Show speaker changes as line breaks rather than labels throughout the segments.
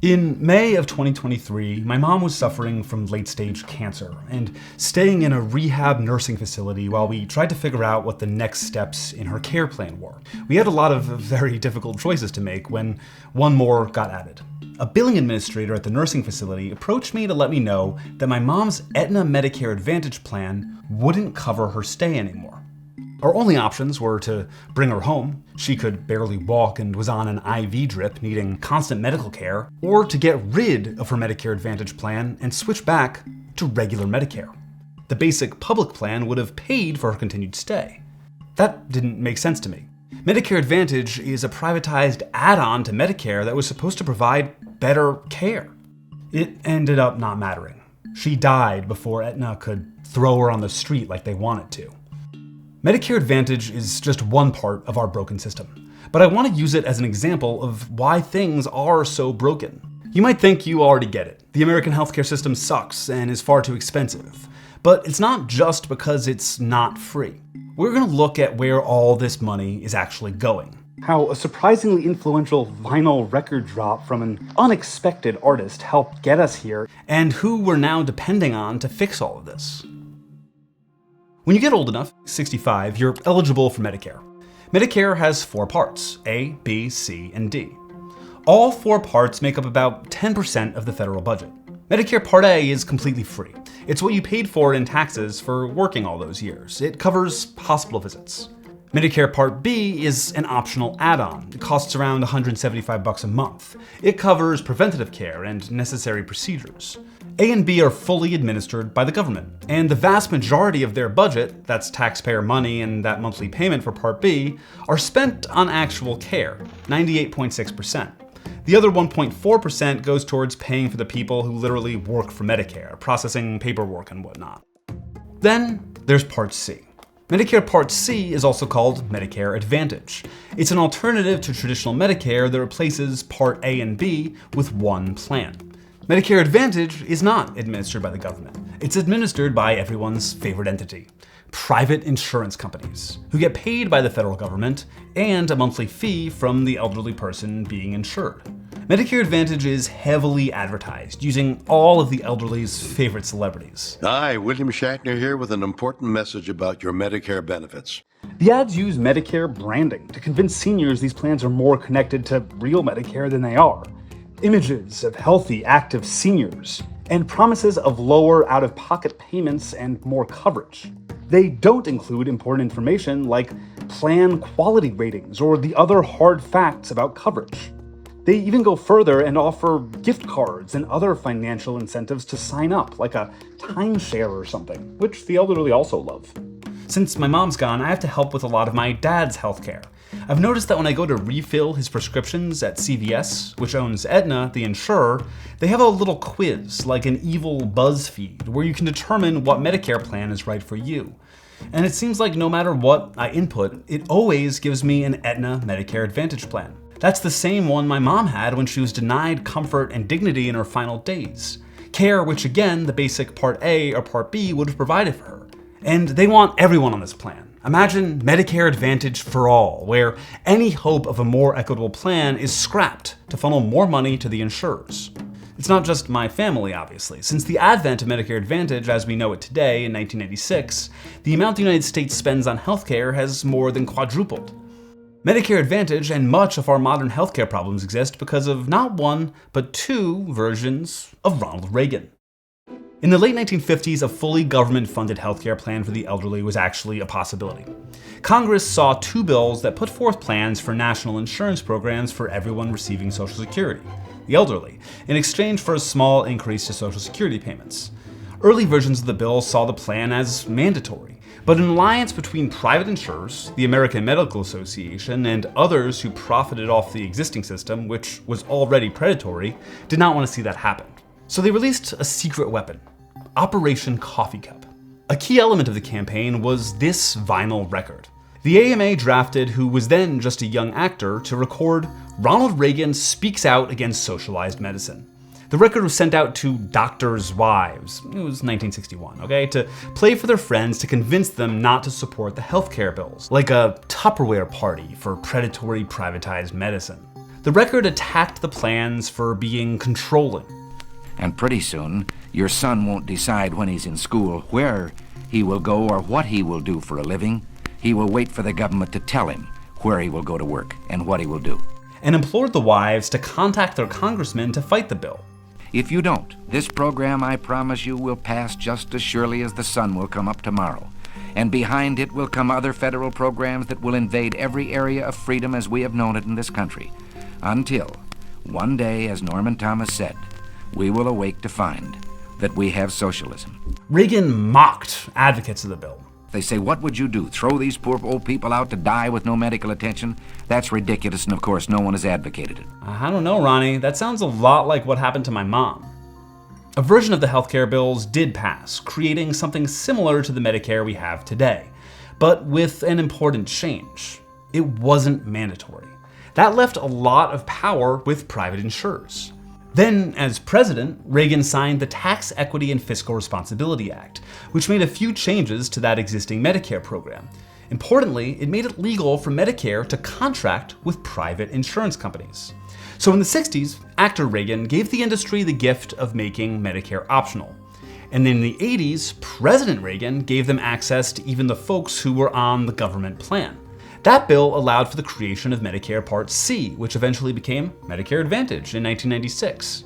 In May of 2023, my mom was suffering from late-stage cancer and staying in a rehab nursing facility while we tried to figure out what the next steps in her care plan were. We had a lot of very difficult choices to make when one more got added. A billing administrator at the nursing facility approached me to let me know that my mom's Aetna Medicare Advantage plan wouldn't cover her stay anymore. Our only options were to bring her home. She could barely walk and was on an IV drip needing constant medical care, or to get rid of her Medicare Advantage plan and switch back to regular Medicare. The basic public plan would have paid for her continued stay. That didn't make sense to me. Medicare Advantage is a privatized add-on to Medicare that was supposed to provide better care. It ended up not mattering. She died before Aetna could throw her on the street like they wanted to. Medicare Advantage is just one part of our broken system, but I want to use it as an example of why things are so broken. You might think you already get it. The American healthcare system sucks and is far too expensive. But it's not just because it's not free. We're going to look at where all this money is actually going. How a surprisingly influential vinyl record drop from an unexpected artist helped get us here, and who we're now depending on to fix all of this. When you get old enough, 65, you're eligible for Medicare. Medicare has 4 parts, A, B, C, and D. All 4 parts make up about 10% of the federal budget. Medicare Part A is completely free. It's what you paid for in taxes for working all those years. It covers hospital visits. Medicare Part B is an optional add-on. It costs around $175 a month. It covers preventative care and necessary procedures. A and B are fully administered by the government, and the vast majority of their budget, that's taxpayer money and that monthly payment for Part B, are spent on actual care, 98.6%. The other 1.4% goes towards paying for the people who literally work for Medicare, processing paperwork and whatnot. Then there's Part C. Medicare Part C is also called Medicare Advantage. It's an alternative to traditional Medicare that replaces Part A and B with one plan. Medicare Advantage is not administered by the government. It's administered by everyone's favorite entity, private insurance companies, who get paid by the federal government and a monthly fee from the elderly person being insured. Medicare Advantage is heavily advertised, using all of the elderly's favorite celebrities.
Hi, William Shatner here with an important message about your Medicare benefits.
The ads use Medicare branding to convince seniors these plans are more connected to real Medicare than they are. Images of healthy, active seniors, and promises of lower out-of-pocket payments and more coverage. They don't include important information like plan quality ratings or the other hard facts about coverage. They even go further and offer gift cards and other financial incentives to sign up, like a timeshare or something, which the elderly also love. Since my mom's gone, I have to help with a lot of my dad's healthcare. I've noticed that when I go to refill his prescriptions at CVS, which owns Aetna, the insurer, they have a little quiz, like an evil BuzzFeed, where you can determine what Medicare plan is right for you. And it seems like no matter what I input, it always gives me an Aetna Medicare Advantage plan. That's the same one my mom had when she was denied comfort and dignity in her final days. Care which again, the basic Part A or Part B would have provided for her. And they want everyone on this plan. Imagine Medicare Advantage for all, where any hope of a more equitable plan is scrapped to funnel more money to the insurers. It's not just my family, obviously. Since the advent of Medicare Advantage as we know it today in 1986, the amount the United States spends on healthcare has more than quadrupled. Medicare Advantage and much of our modern healthcare problems exist because of not one, but 2 versions of Ronald Reagan. In the late 1950s, a fully government-funded healthcare plan for the elderly was actually a possibility. Congress saw 2 bills that put forth plans for national insurance programs for everyone receiving Social Security, the elderly, in exchange for a small increase to Social Security payments. Early versions of the bill saw the plan as mandatory, but an alliance between private insurers, the American Medical Association, and others who profited off the existing system, which was already predatory, did not want to see that happen. So they released a secret weapon, Operation Coffee Cup. A key element of the campaign was this vinyl record. The AMA drafted who was then just a young actor to record Ronald Reagan speaks out against socialized medicine. The record was sent out to doctors' wives, it was 1961, okay, to play for their friends to convince them not to support the healthcare bills, like a Tupperware party for predatory privatized medicine. The record attacked the plans for being controlling.
And pretty soon, your son won't decide when he's in school where he will go or what he will do for a living. He will wait for the government to tell him where he will go to work and what he will do.
And implored the wives to contact their congressmen to fight the bill.
If you don't, this program, I promise you, will pass just as surely as the sun will come up tomorrow. And behind it will come other federal programs that will invade every area of freedom as we have known it in this country. Until, one day, as Norman Thomas said, we will awake to find that we have socialism.
Reagan mocked advocates of the bill.
They say, what would you do? Throw these poor old people out to die with no medical attention? That's ridiculous, and of course, no one has advocated it.
I don't know, Ronnie. That sounds a lot like what happened to my mom. A version of the healthcare bills did pass, creating something similar to the Medicare we have today, but with an important change. It wasn't mandatory. That left a lot of power with private insurers. Then, as president, Reagan signed the Tax Equity and Fiscal Responsibility Act, which made a few changes to that existing Medicare program. Importantly, it made it legal for Medicare to contract with private insurance companies. So in the 60s, actor Reagan gave the industry the gift of making Medicare optional. And then in the 80s, President Reagan gave them access to even the folks who were on the government plan. That bill allowed for the creation of Medicare Part C, which eventually became Medicare Advantage in 1996.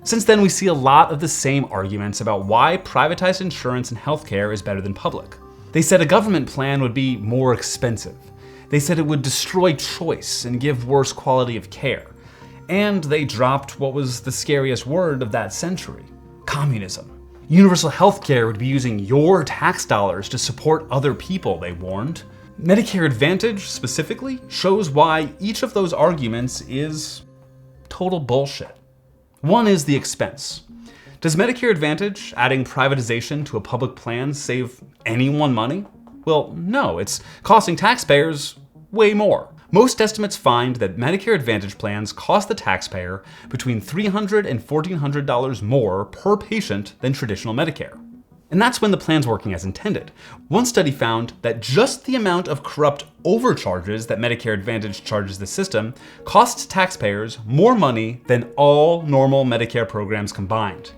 Since then, we see a lot of the same arguments about why privatized insurance and healthcare is better than public. They said a government plan would be more expensive. They said it would destroy choice and give worse quality of care. And they dropped what was the scariest word of that century: communism. Universal healthcare would be using your tax dollars to support other people, they warned. Medicare Advantage, specifically, shows why each of those arguments is total bullshit. One is the expense. Does Medicare Advantage, adding privatization to a public plan, save anyone money? Well, no, it's costing taxpayers way more. Most estimates find that Medicare Advantage plans cost the taxpayer between $300 and $1,400 more per patient than traditional Medicare. And that's when the plan's working as intended. One study found that just the amount of corrupt overcharges that Medicare Advantage charges the system costs taxpayers more money than all normal Medicare programs combined.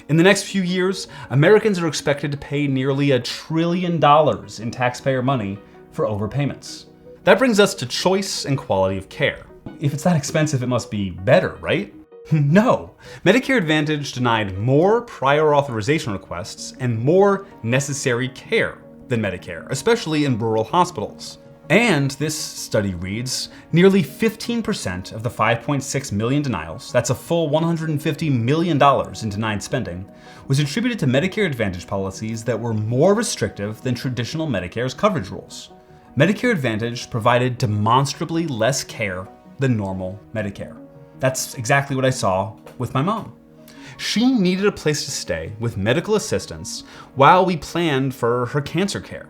In the next few years, Americans are expected to pay nearly $1 trillion in taxpayer money for overpayments. That brings us to choice and quality of care. If it's that expensive, it must be better, right? No. Medicare Advantage denied more prior authorization requests and more necessary care than Medicare, especially in rural hospitals. And this study reads, nearly 15% of the 5.6 million denials, that's a full $150 million in denied spending, was attributed to Medicare Advantage policies that were more restrictive than traditional Medicare's coverage rules. Medicare Advantage provided demonstrably less care than normal Medicare. That's exactly what I saw with my mom. She needed a place to stay with medical assistance while we planned for her cancer care.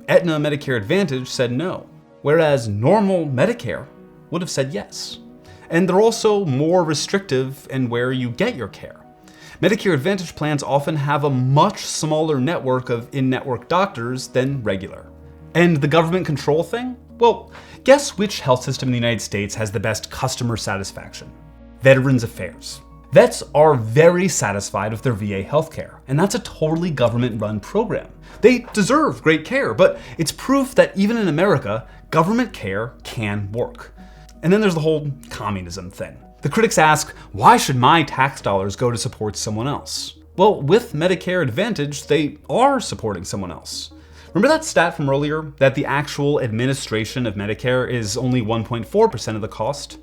Aetna Medicare Advantage said no, whereas normal Medicare would have said yes. And they're also more restrictive in where you get your care. Medicare Advantage plans often have a much smaller network of in-network doctors than regular. And the government control thing? Well, guess which health system in the United States has the best customer satisfaction? Veterans Affairs. Vets are very satisfied with their VA healthcare, and that's a totally government-run program. They deserve great care, but it's proof that even in America, government care can work. And then there's the whole communism thing. The critics ask, why should my tax dollars go to support someone else? Well, with Medicare Advantage, they are supporting someone else. Remember that stat from earlier, that the actual administration of Medicare is only 1.4% of the cost?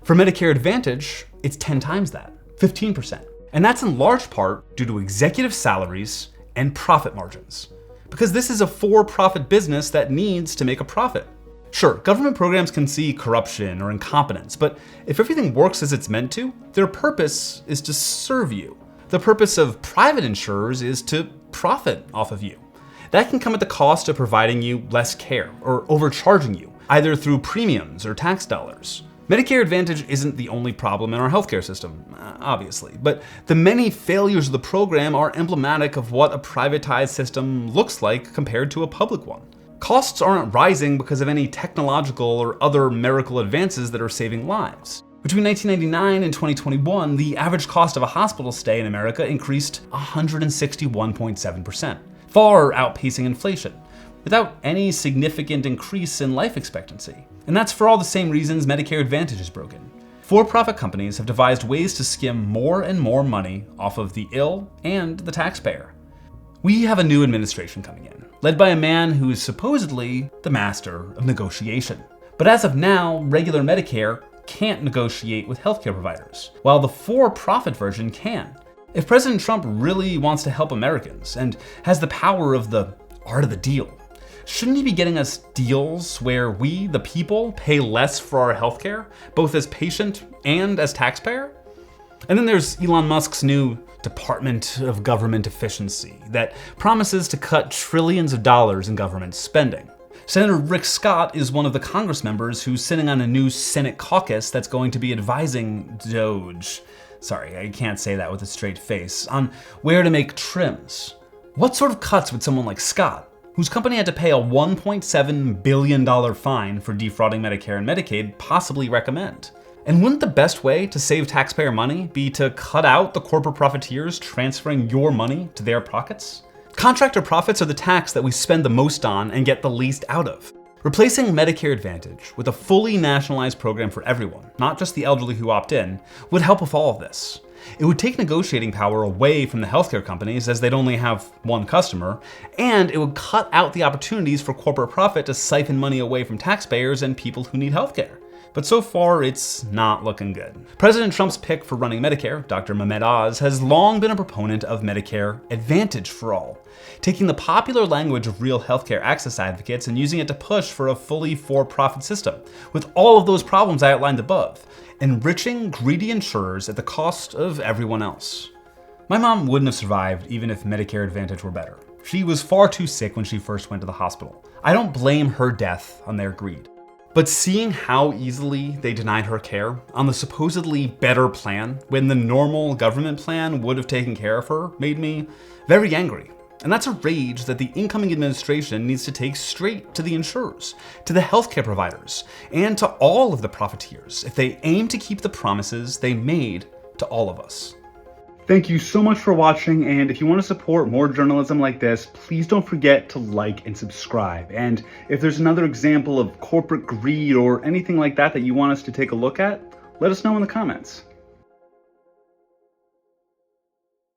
For Medicare Advantage, it's 10 times that, 15%. And that's in large part due to executive salaries and profit margins. Because this is a for-profit business that needs to make a profit. Sure, government programs can see corruption or incompetence, but if everything works as it's meant to, their purpose is to serve you. The purpose of private insurers is to profit off of you. That can come at the cost of providing you less care or overcharging you, either through premiums or tax dollars. Medicare Advantage isn't the only problem in our healthcare system, obviously, but the many failures of the program are emblematic of what a privatized system looks like compared to a public one. Costs aren't rising because of any technological or other miracle advances that are saving lives. Between 1999 and 2021, the average cost of a hospital stay in America increased 161.7%, far outpacing inflation, without any significant increase in life expectancy. And that's for all the same reasons Medicare Advantage is broken. For-profit companies have devised ways to skim more and more money off of the ill and the taxpayer. We have a new administration coming in, led by a man who is supposedly the master of negotiation. But as of now, regular Medicare can't negotiate with healthcare providers, while the for-profit version can. If President Trump really wants to help Americans and has the power of the art of the deal, shouldn't he be getting us deals where we, the people, pay less for our healthcare, both as patient and as taxpayer? And then there's Elon Musk's new Department of Government Efficiency that promises to cut trillions of dollars in government spending. Senator Rick Scott is one of the Congress members who's sitting on a new Senate caucus that's going to be advising DOGE, sorry, I can't say that with a straight face, on where to make trims. What sort of cuts would someone like Scott, whose company had to pay a $1.7 billion fine for defrauding Medicare and Medicaid, possibly recommend? And wouldn't the best way to save taxpayer money be to cut out the corporate profiteers transferring your money to their pockets? Contractor profits are the tax that we spend the most on and get the least out of. Replacing Medicare Advantage with a fully nationalized program for everyone, not just the elderly who opt in, would help with all of this. It would take negotiating power away from the healthcare companies as they'd only have one customer, and it would cut out the opportunities for corporate profit to siphon money away from taxpayers and people who need healthcare. But so far, it's not looking good. President Trump's pick for running Medicare, Dr. Mehmet Oz, has long been a proponent of Medicare Advantage for all, taking the popular language of real healthcare access advocates and using it to push for a fully for-profit system, with all of those problems I outlined above, enriching greedy insurers at the cost of everyone else. My mom wouldn't have survived even if Medicare Advantage were better. She was far too sick when she first went to the hospital. I don't blame her death on their greed. But seeing how easily they denied her care on the supposedly better plan when the normal government plan would have taken care of her made me very angry. And that's a rage that the incoming administration needs to take straight to the insurers, to the healthcare providers, and to all of the profiteers if they aim to keep the promises they made to all of us. Thank you so much for watching, and if you want to support more journalism like this, please don't forget to like and subscribe. And if there's another example of corporate greed or anything like that that you want us to take a look at, let us know in the comments.